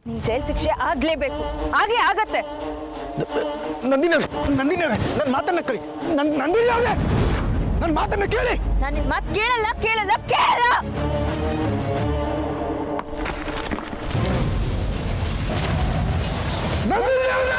ನೀ ಜೈಲ್ ಶಿಕ್ಷೆ ಆಗ್ಲೇಬೇಕು, ಆಗೇ ಆಗತ್ತೆ. ನಂದಿನವ್ರೆ, ನನ್ನ ಮಾತನ್ನ ಕೇಳಿ. ನಂದಿನಿ ಅವ್ರೆ, ನನ್ನ ಮಾತನ್ನ ಕೇಳಿ. ನಾನು ನಿನ್ ಮಾತು ಕೇಳಲ್ಲ ಕೇಳಲ್ಲ ಕೇಳಲ್ಲ. ನಂದಿನಿ ಅವ್ರೆ!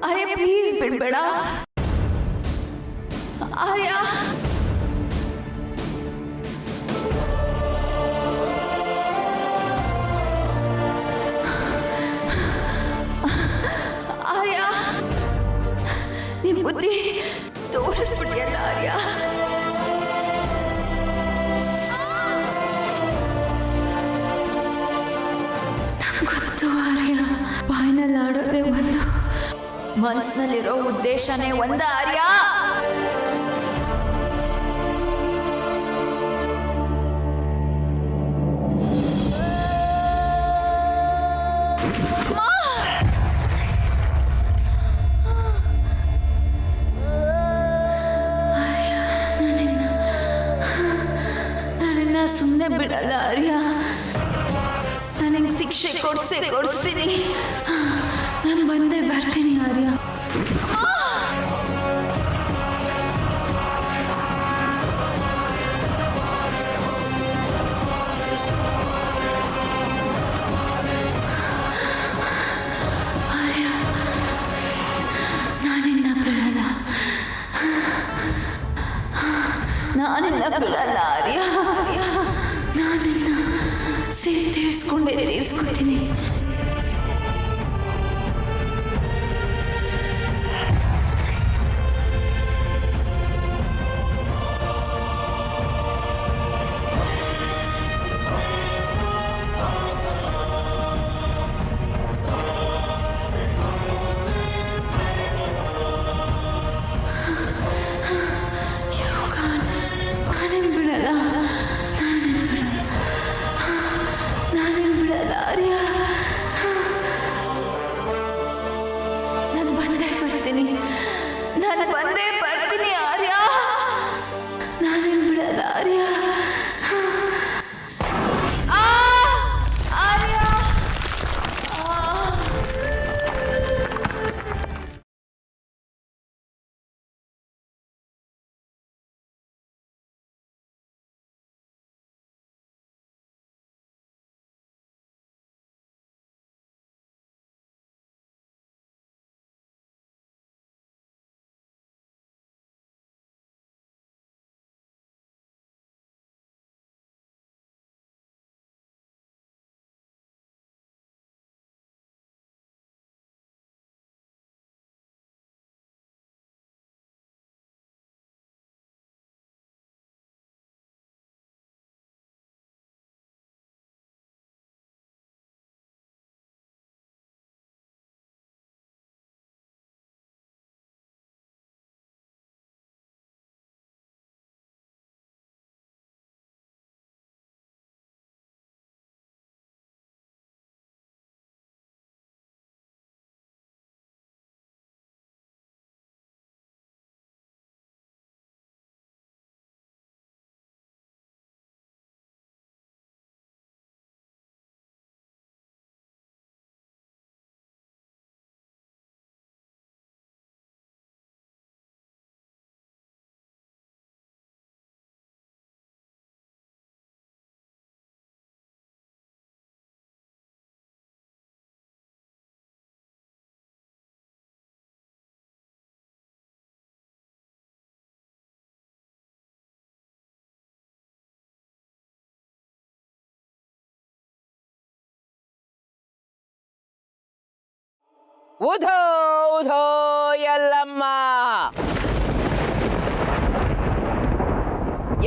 ಅರೆ ಪ್ಲೀಸ್ ಬಿಡ್ಬೇಡ ಆರ್ಯ. ಆರ್ಯ, ನಿನ್ ಬುದ್ಧಿ ತೋರಿಸ್ಬಿಟ್ಟಿಯಲ್ಲ ಆರ್ಯ. ನಂಗೆ ಗೊತ್ತು ಆರ್ಯ, ಬಾಯ್ನಲ್ಲಿ ಆಡೋದೇ ಒಂದು, ಮನಸ್ಸಿನಲ್ಲಿರೋ ಉದ್ದೇಶನೇ ಒಂದ ಆರ್ಯ. ನಾನಿನ್ನ ಸುಮ್ಮನೆ ಬಿಡಲ್ಲ ಆರ್ಯ. ನನಗೆ ಶಿಕ್ಷೆ ಕೊಡಿಸ್ತೀನಿ. ನಾನು ಬಂದೇ ಬರ್ತೀನಿ ಆರ್ಯ. ಆರ್ಯ, ನಾನಿನ್ನ ಬಿಡಲ್ಲ ಆರ್ಯ. ನಾನಿನ್ನ ಸೇರಿ ತೀರಿಸ್ಕೊತೀನಿ. ನಾನೇನು ಬಿಡಲ್ಲ ಆರ್ಯ. ಉಧೋ ಉಧೋ ಎಲ್ಲಮ್ಮ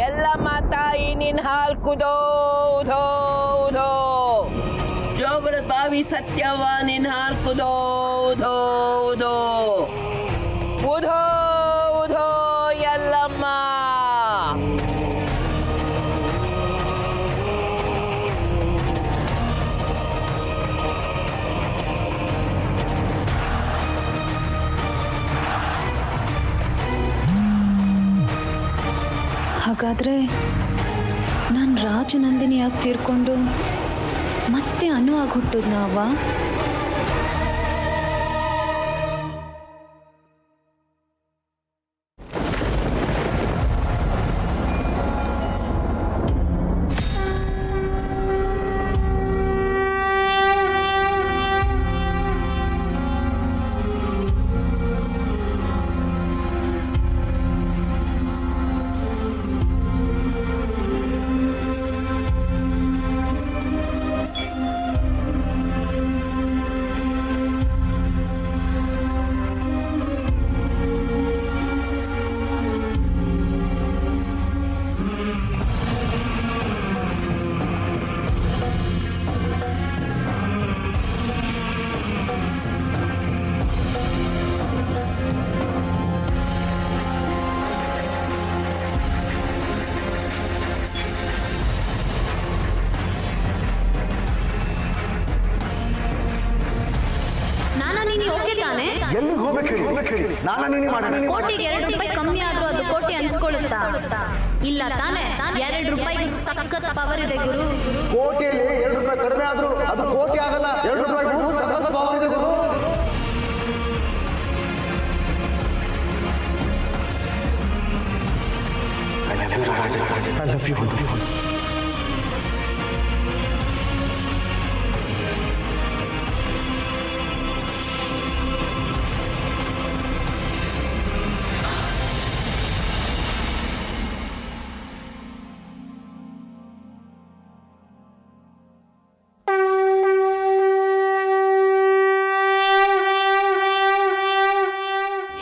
ಎಲ್ಲಮ್ಮ ತಾಯಿ ನಿನ್ ಹಾಲ್ ಕುದೋ ಉಧೋ ಉಧೋ ಜೋಗದ ಬಾವಿ ಸತ್ಯವ ನಿನ್ ಹಾಲ್ ಕುದೋ ಉಧೋ ಉಧೋ ಉಧೋ ಉಧೋ ಎಲ್ಲಮ್ಮ ಹಾಗಾದ್ರೆ ನಾನು ರಾಜನಂದಿನಿಯಾಗಿ ತೀರ್ಕೊಂಡು ಮತ್ತೆ ಅನು ಆಗಿ ಹುಟ್ಟುದ್ ನಾವ? ಎಲ್ಲಿಗೆ ಹೋಗ್ಬೇಕು ಹೇಳಿ ನಾನು ನೀನೇ ಮಾಡೋಣ. ಕೋಟಿಗೆ ₹2 ಕಮ್ಮಿ ಆದ್ರೂ ಅದು ಕೋಟಿ ಅನ್ಸ್ಕೊಳ್ಳುತ್ತಾ? ಇಲ್ಲ ತಾನೆ, ₹2 ಸಖತ್ ಪವರ್ ಇದೆ ಗುರು. ಕೋಟಿಯಲ್ಲಿ ₹2 ಕಡಿಮೆ ಆದ್ರೂ ಅದು ಕೋಟಿ ಆಗಲ್ಲ. ₹2 ಸಖತ್ ಪವರ್ ಇದೆ ಗುರು. I love you.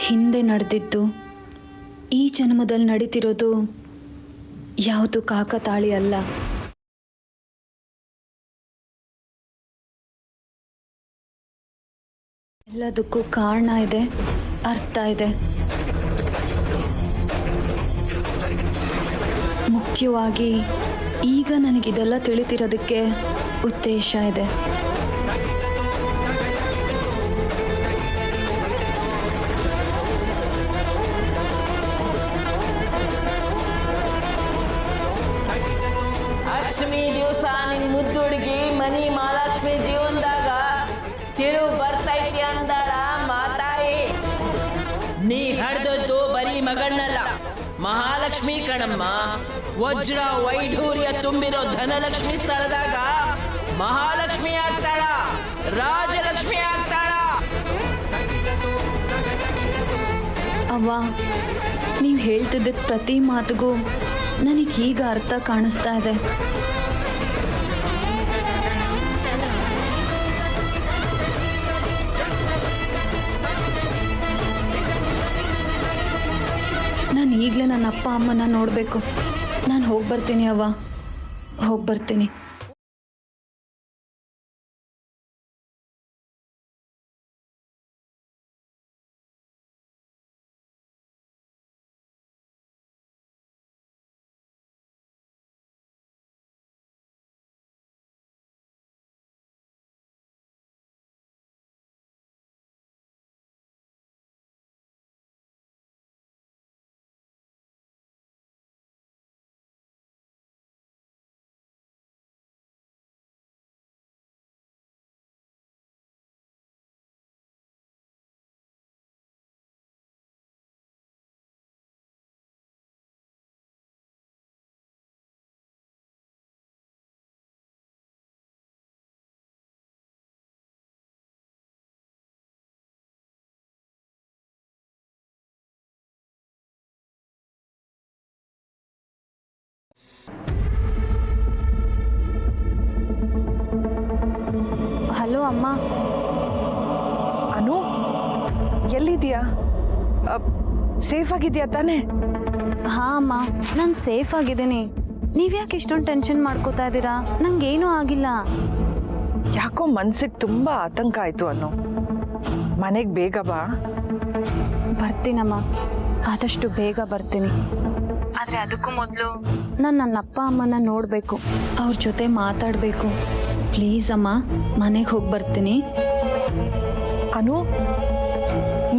ಹಿಂದೆ ನಡೆದಿದ್ದು ಈ ಜನ್ಮದಲ್ಲಿ ನಡೀತಿರೋದು ಯಾವುದು ಕಾಕತಾಳಿ ಅಲ್ಲ. ಎಲ್ಲದಕ್ಕೂ ಕಾರಣ ಇದೆ, ಅರ್ಥ ಇದೆ. ಮುಖ್ಯವಾಗಿ ಈಗ ನನಗಿದೆಲ್ಲ ತಿಳಿತಿರೋದಕ್ಕೆ ಉದ್ದೇಶ ಇದೆ. ಅಷ್ಟಮಿ ದಿವಸ ನಿನ್ ಮುದ್ದು ಹುಡುಗಿ ಮನಿ ಮಹಾಲಕ್ಷ್ಮಿ ಜೀವನದಾಗ ತಿರುವು ಬರ್ತೈತಿ ಅಂದಾಳ ಮಾತಾಯಿ. ನೀ ಹಡ್ದದ್ದು ಬರೀ ಮಗಳನ್ನಲ್ಲ, ಮಹಾಲಕ್ಷ್ಮಿ ಕಣಮ್ಮ. ವಜ್ರ ವೈಢೂರ್ಯ ತುಂಬಿರೋ ಧನಲಕ್ಷ್ಮಿ ಸ್ಥಳದಾಗ ಮಹಾಲಕ್ಷ್ಮಿ ಆಗ್ತಾಳ, ರಾಜಲಕ್ಷ್ಮಿ ಆಗ್ತಾಳ. ಅವ್ವ, ನೀವು ಹೇಳ್ತಿದ್ದ ಪ್ರತಿ ಮಾತಿಗೂ ನನಗೆ ಈಗ ಅರ್ಥ ಕಾಣಿಸ್ತಾ ಇದೆ. ನಾನು ಈಗಲೇ ನನ್ನ ಅಪ್ಪ ಅಮ್ಮನ ನೋಡಬೇಕು. ನಾನು ಹೋಗಿ ಬರ್ತೀನಿ ಅವ್ವ, ಹೋಗಿ ಬರ್ತೀನಿ. ಹಲೋ ಅಮ್ಮ. ಅನು, ಎಲ್ಲಿದ್ಯಾ? ಸೇಫ್ ಆಗಿದ್ಯಾ ತಾನೇ? ಹಾ ಅಮ್ಮ, ನಾನು ಸೇಫ್ ಆಗಿದ್ದೀನಿ. ನೀವ್ಯಾಕೆ ಇಷ್ಟೊಂದು ಟೆನ್ಷನ್ ಮಾಡ್ಕೋತಾ ಇದ್ದೀರಾ? ನಂಗೇನೂ ಆಗಿಲ್ಲ. ಯಾಕೋ ಮನ್ಸಿಗೆ ತುಂಬ ಆತಂಕ ಆಯಿತು ಅನ್ನೋ. ಮನೆಗೆ ಬೇಗ ಬಾ. ಬರ್ತೀನಮ್ಮ, ಆದಷ್ಟು ಬೇಗ ಬರ್ತೀನಿ. ಆದರೆ ಅದಕ್ಕೂ ಮೊದಲು ನಾನು ನನ್ನ ಅಪ್ಪ ಅಮ್ಮನ ನೋಡಬೇಕು, ಅವ್ರ ಜೊತೆ ಮಾತಾಡಬೇಕು. ಪ್ಲೀಸ್ ಅಮ್ಮ, ಮನೆಗೆ ಹೋಗಿ ಬರ್ತೀನಿ. ಅನು,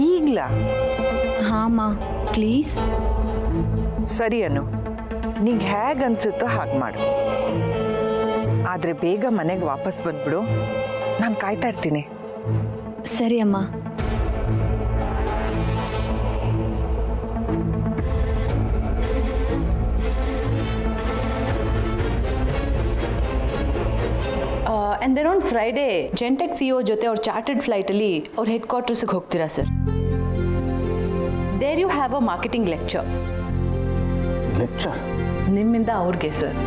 ಈಗ್ಲ? ಹಾಂ ಅಮ್ಮ, ಪ್ಲೀಸ್. ಸರಿ ಅನು, ನಿಂಗೆ ಹೇಗೆ ಅನ್ಸುತ್ತೋ ಹಾಗೆ ಮಾಡು. ಆದರೆ ಬೇಗ ಮನೆಗೆ ವಾಪಸ್ ಬಂದ್ಬಿಡು, ನಾನು ಕಾಯ್ತಾ ಇರ್ತೀನಿ. ಸರಿ ಅಮ್ಮ. And then on Friday Gentech CEO ಜೊತೆ ಅವ್ರ ಚಾರ್ಟರ್ಡ್ ಫ್ಲೈಟಲ್ಲಿ ಅವ್ರ ಹೆಡ್ ಕ್ವಾರ್ಟರ್ಸ್ಗೆ ಹೋಗ್ತೀರಾ sir. There you have a marketing lecture. ನಿಮ್ಮಿಂದ ಅವ್ರಿಗೆ ಸರ್.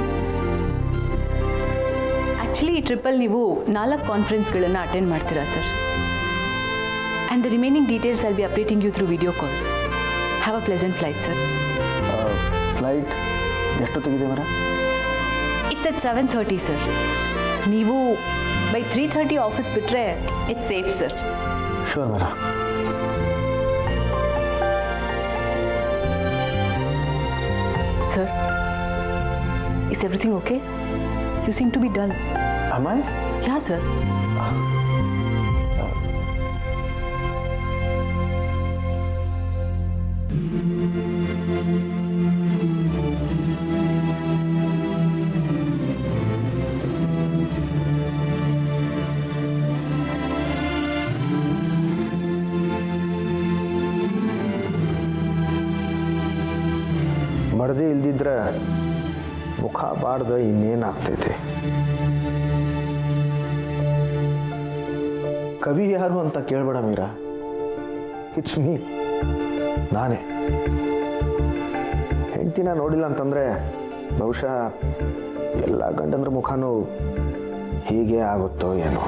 ಆ್ಯಕ್ಚುಲಿ ಈ ಟ್ರಿಪ್ಪಲ್ಲಿ ನೀವು 4 ಕಾನ್ಫರೆನ್ಸ್ಗಳನ್ನು ಅಟೆಂಡ್ ಮಾಡ್ತೀರಾ sir. And the remaining details I'll be updating you through video calls. Have a pleasant flight sir. Flight ಎಷ್ಟೊತ್ತಿಗಿದೆ ಮರ? It's at 7:30 sir. ನೀವು ಬೈ 3:30 ಆಫೀಸ್ ಬಿಟ್ಟರೆ ಇಟ್ಸ್ ಸೇಫ್ ಸರ್. ಶೋರ್ ಮರ. Sir, is everything okay? You seem to be dull. Am I? Yeah, sir. ಮರದಿ ಇಲ್ದಿದ್ರೆ ಮುಖ ಬಾಡ್ದ ಇನ್ನೇನಾಗ್ತೈತೆ. ಕವಿ ಯಾರು ಅಂತ ಕೇಳ್ಬೇಡ ಮೀರಾ, ಇಟ್ಸ್ ಮೀ, ನಾನೇ. ಹೆಂಡ್ತಿನ ನೋಡಿಲ್ಲ ಅಂತಂದರೆ ಬಹುಶಃ ಎಲ್ಲ ಗಂಡಂದ್ರ ಮುಖನೂ ಹೀಗೆ ಆಗುತ್ತೋ ಏನೋ.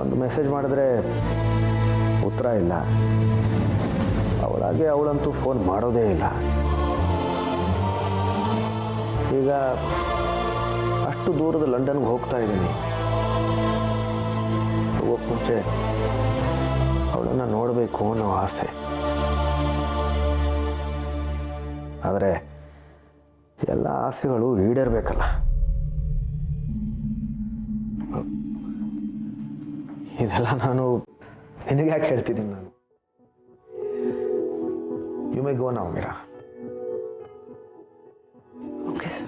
ಒಂದು ಮೆಸೇಜ್ ಮಾಡಿದ್ರೆ ಉತ್ತರ ಇಲ್ಲ, ಅವಳಾಗೆ ಅವಳಂತೂ ಫೋನ್ ಮಾಡೋದೇ ಇಲ್ಲ. ಈಗ ಅಷ್ಟು ದೂರದ ಲಂಡನ್ಗೆ ಹೋಗ್ತಾ ಇದ್ದೀನಿ. ಹೋಗೋಕ್ಕೆ ಮುಂಚೆ ಅವಳನ್ನು ನೋಡಬೇಕು ಅನ್ನೋ ಆಸೆ. ಆದರೆ ಎಲ್ಲ ಆಸೆಗಳು ಈಡೇರಬೇಕಲ್ಲ. ಇದೆಲ್ಲ ನಾನು ನಿನಗೆ ಯಾಕೆ ಹೇಳ್ತಿದ್ದೀನಿ? ನಾನು You may go now, Mira. Okay, sir.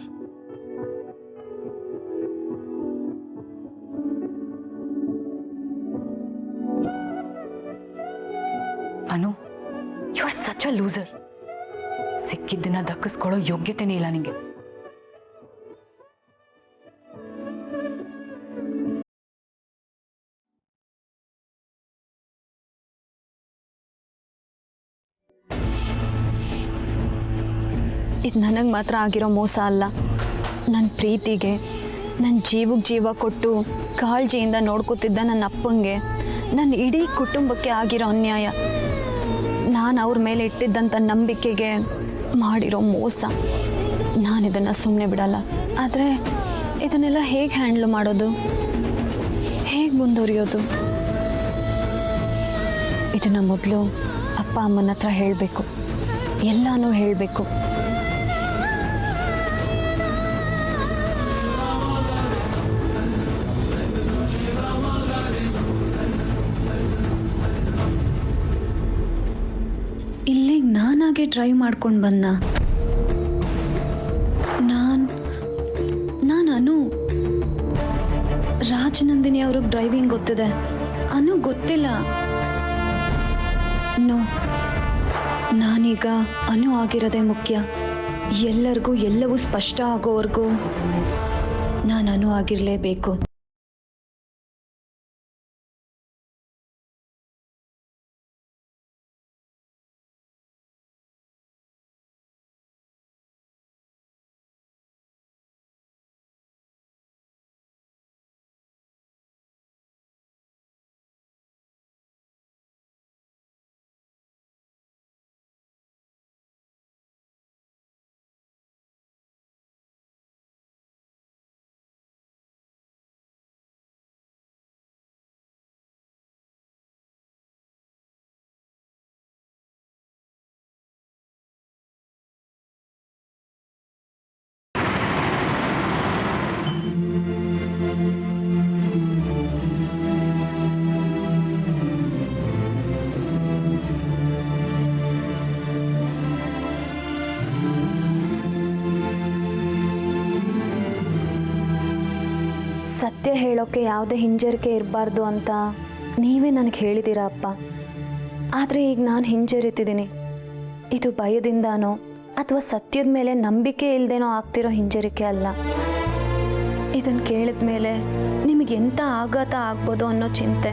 Anu, you are such a loser. ಸಿಕ್ಕಿದ್ದನ್ನ ದಕ್ಕಿಸ್ಕೊಳ್ಳೋ ಯೋಗ್ಯತೆನೇ ಇಲ್ಲ ನಿಂಗೆ. ಇದು ನನಗೆ ಮಾತ್ರ ಆಗಿರೋ ಮೋಸ ಅಲ್ಲ. ನನ್ನ ಪ್ರೀತಿಗೆ, ನನ್ನ ಜೀವಕ್ಕೆ ಜೀವ ಕೊಟ್ಟು ಕಾಳಜಿಯಿಂದ ನೋಡ್ಕೋತಿದ್ದ ನನ್ನ ಅಪ್ಪಂಗೆ, ನನ್ನ ಇಡೀ ಕುಟುಂಬಕ್ಕೆ ಆಗಿರೋ ಅನ್ಯಾಯ, ನಾನು ಅವ್ರ ಮೇಲೆ ಇಟ್ಟಿದ್ದಂಥ ನಂಬಿಕೆಗೆ ಮಾಡಿರೋ ಮೋಸ. ನಾನು ಇದನ್ನು ಸುಮ್ಮನೆ ಬಿಡಲ್ಲ. ಆದರೆ ಇದನ್ನೆಲ್ಲ ಹೇಗೆ ಹ್ಯಾಂಡ್ಲ್ ಮಾಡೋದು, ಹೇಗೆ ಮುಂದುವರಿಯೋದು? ಇದನ್ನು ಮೊದಲು ಅಪ್ಪ ಅಮ್ಮನ ಹತ್ರ ಹೇಳಬೇಕು, ಎಲ್ಲನೂ ಹೇಳಬೇಕು. ಇಲ್ಲಿಗೆ ನಾನಾಗೆ ಡ್ರೈವ್ ಮಾಡ್ಕೊಂಡು ಬಂದ. ನಾನು ಅನು. ರಾಜನಂದಿನಿ ಅವ್ರಿಗೆ ಡ್ರೈವಿಂಗ್ ಗೊತ್ತಿದೆ, ಅನು ಗೊತ್ತಿಲ್ಲ. ನೋ, ನಾನೀಗ ಅನು ಆಗಿರೋದೇ ಮುಖ್ಯ. ಎಲ್ಲರಿಗೂ ಎಲ್ಲವೂ ಸ್ಪಷ್ಟ ಆಗೋವರೆಗೂ ನಾನು ಅನು ಆಗಿರಲೇಬೇಕು. ಸತ್ಯ ಹೇಳೋಕ್ಕೆ ಯಾವುದೇ ಹಿಂಜರಿಕೆ ಇರಬಾರ್ದು ಅಂತ ನೀವೇ ನನಗೆ ಹೇಳಿದ್ದೀರಾ ಅಪ್ಪ. ಆದರೆ ಈಗ ನಾನು ಹಿಂಜರಿತಿದ್ದೀನಿ. ಇದು ಭಯದಿಂದಾನೋ ಅಥವಾ ಸತ್ಯದ ಮೇಲೆ ನಂಬಿಕೆ ಇಲ್ಲದೇನೋ ಆಗ್ತಿರೋ ಹಿಂಜರಿಕೆ ಅಲ್ಲ. ಇದನ್ನು ಕೇಳಿದ ಮೇಲೆ ನಿಮಗೆ ಎಂಥ ಆಘಾತ ಆಗ್ಬೋದು ಅನ್ನೋ ಚಿಂತೆ.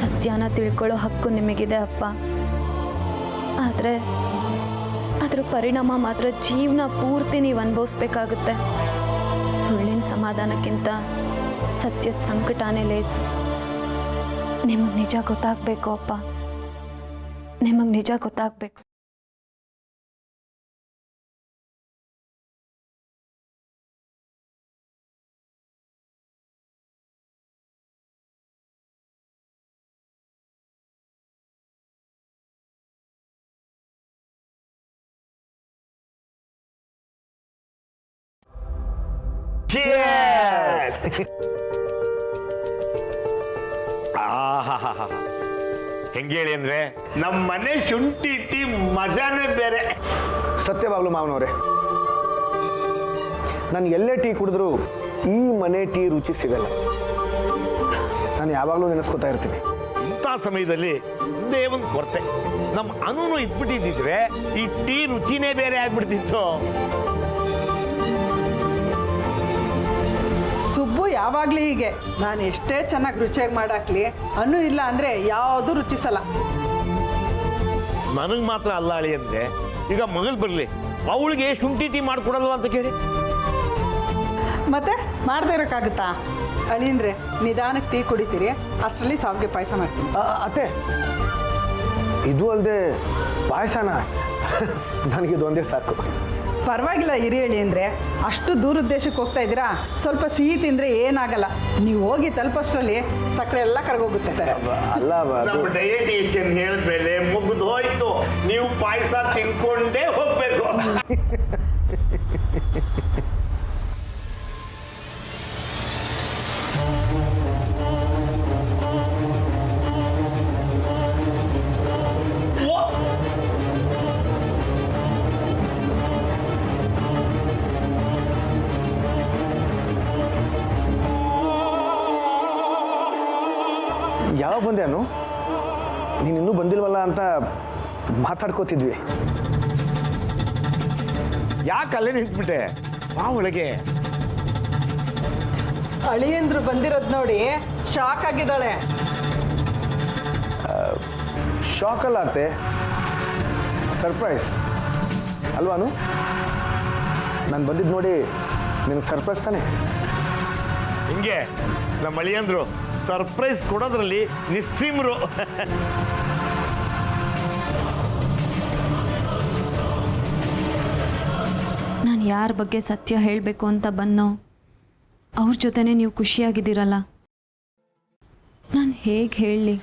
ಸತ್ಯನ ತಿಳ್ಕೊಳ್ಳೋ ಹಕ್ಕು ನಿಮಗಿದೆ ಅಪ್ಪ. ಆದರೆ ಅದರ ಪರಿಣಾಮ ಮಾತ್ರ ಜೀವನ ಪೂರ್ತಿ ನೀವು ಅನುಭವಿಸ್ಬೇಕಾಗುತ್ತೆ. ಸುಳ್ಳಿನ ಸಮಾಧಾನಕ್ಕಿಂತ ಸತ್ಯದ ಸಂಕಟನೇ ಲೇಸು. ನಿಮಗೆ ನಿಜ ಗೊತ್ತಾಗಬೇಕು ಅಪ್ಪ, ನಿಮಗೆ ನಿಜ ಗೊತ್ತಾಗಬೇಕು. ಹೆಂಗೆ ಹೇಳಿ ಅಂದ್ರೆ ನಮ್ಮ ಮನೆ ಶುಂಠಿ ಟೀ ಮಜಾನೇ ಬೇರೆ. ಸತ್ಯವಾಗ್ಲು ಮಾವನವ್ರೆ, ನಾನು ಎಲ್ಲೇ ಟೀ ಕುಡಿದ್ರು ಈ ಮನೆ ಟೀ ರುಚಿ ಸಿಗಲ್ಲ. ನಾನು ಯಾವಾಗಲೂ ನೆನೆಸ್ಕೊತಾ ಇರ್ತೀನಿ. ಇಂಥ ಸಮಯದಲ್ಲಿ ಒಂದೇ ಒಂದು ಕೊರತೆ, ನಮ್ಮ ಅನುನು ಇದ್ಬಿಟ್ಟಿದ್ರೆ ಈ ಟೀ ರುಚಿನೇ ಬೇರೆ ಆಗ್ಬಿಡ್ತಿತ್ತು. ಸುಬ್ಬು ಯಾವಾಗಲೂ ಹೀಗೆ. ನಾನು ಎಷ್ಟೇ ಚೆನ್ನಾಗಿ ರುಚಿಯಾಗಿ ಮಾಡಾಕ್ಲಿ ಅನ್ನು ಇಲ್ಲ ಅಂದರೆ ಯಾವುದೂ ರುಚಿಸಲ್ಲ. ನನಗೆ ಮಾತ್ರ ಅಲ್ಲ ಅಳಿ ಅಂದ್ರೆ, ಈಗ ಮಗಳು ಬರಲಿ ಅವಳಿಗೆ ಶುಂಠಿ ಟೀ ಮಾಡ್ಕೊಡಲ್ವ ಅಂತ ಕೇಳಿ. ಮತ್ತೆ ಮಾಡದೇ ಇರೋಕ್ಕಾಗುತ್ತಾ? ಅಳಿಂದ್ರೆ ನಿಧಾನಕ್ಕೆ ಟೀ ಕುಡಿತೀರಿ, ಅಷ್ಟರಲ್ಲಿ ಸಾವಿಗೆ ಪಾಯಸ ಮಾಡ್ತೀನಿ. ಅತ್ತೆ, ಇದು ಅಲ್ಲದೆ ಪಾಯಸನ ನನಗಿದು ಒಂದೇ ಸಾಕು. ಪರವಾಗಿಲ್ಲ ಹಿರಿಯಳಿ ಅಂದರೆ, ಅಷ್ಟು ದೂರದ ದೇಶಕ್ಕೆ ಹೋಗ್ತಾ ಇದ್ದೀರಾ, ಸ್ವಲ್ಪ ಸಿಹಿ ತಿಂದರೆ ಏನಾಗಲ್ಲ. ನೀವು ಹೋಗಿ ತಲುಪಷ್ಟರಲ್ಲಿ ಸಕ್ಕರೆ ಎಲ್ಲ ಕರಗೋಗುತ್ತೆ. ಅಲ್ಲ, ನಮ್ಮ ಡಯಟಿಷಿಯನ್ ಹೇಳಿದ್ಮೇಲೆ ಮುಗಿದು ಹೋಯ್ತು, ನೀವು ಪಾಯಸ ತಿನ್ಕೊಂಡೇ ಹೋಗ್ಬೇಕು. ಯಾವಾಗ ಬಂದೆ ಅನು? ನೀನು ಇನ್ನೂ ಬಂದಿಲ್ವಲ್ಲ ಅಂತ ಮಾತಾಡ್ಕೋತಿದ್ವಿ. ಯಾಕೆ ಅಲ್ಲೇ ನಿಂತ್ಬಿಟ್ಟೆ? ಬಾ ಒಳಗೆ. ಅಳಿಯಂದ್ರು ಬಂದಿರೋದು ನೋಡಿ ಶಾಕ್ ಆಗಿದ್ದಾಳೆ. ಶಾಕ್ ಅಲ್ಲ ಅತ್ತೆ, ಸರ್ಪ್ರೈಸ್ ಅಲ್ವಾನು? ನಾನು ಬಂದಿದ್ದು ನೋಡಿ ನಿನಗೆ ಸರ್ಪ್ರೈಸ್ ತಾನೆ? ಹಿಂಗೆ ನಮ್ಮ ಅಳಿಯಂದ್ರು ಸರ್ಪ್ರೈಸ್ ಕೊಡೋದ್ರಲ್ಲಿ ನಿಸ್ಸೀಮರು. ನಾನು ಯಾರ ಬಗ್ಗೆ ಸತ್ಯ ಹೇಳಬೇಕು ಅಂತ ಬಂದೋ ಅವ್ರ ಜೊತೆನೇ ನೀವು ಖುಷಿಯಾಗಿದ್ದೀರಲ್ಲ. ನಾನು ಹೇಗೆ ಹೇಳಲಿ?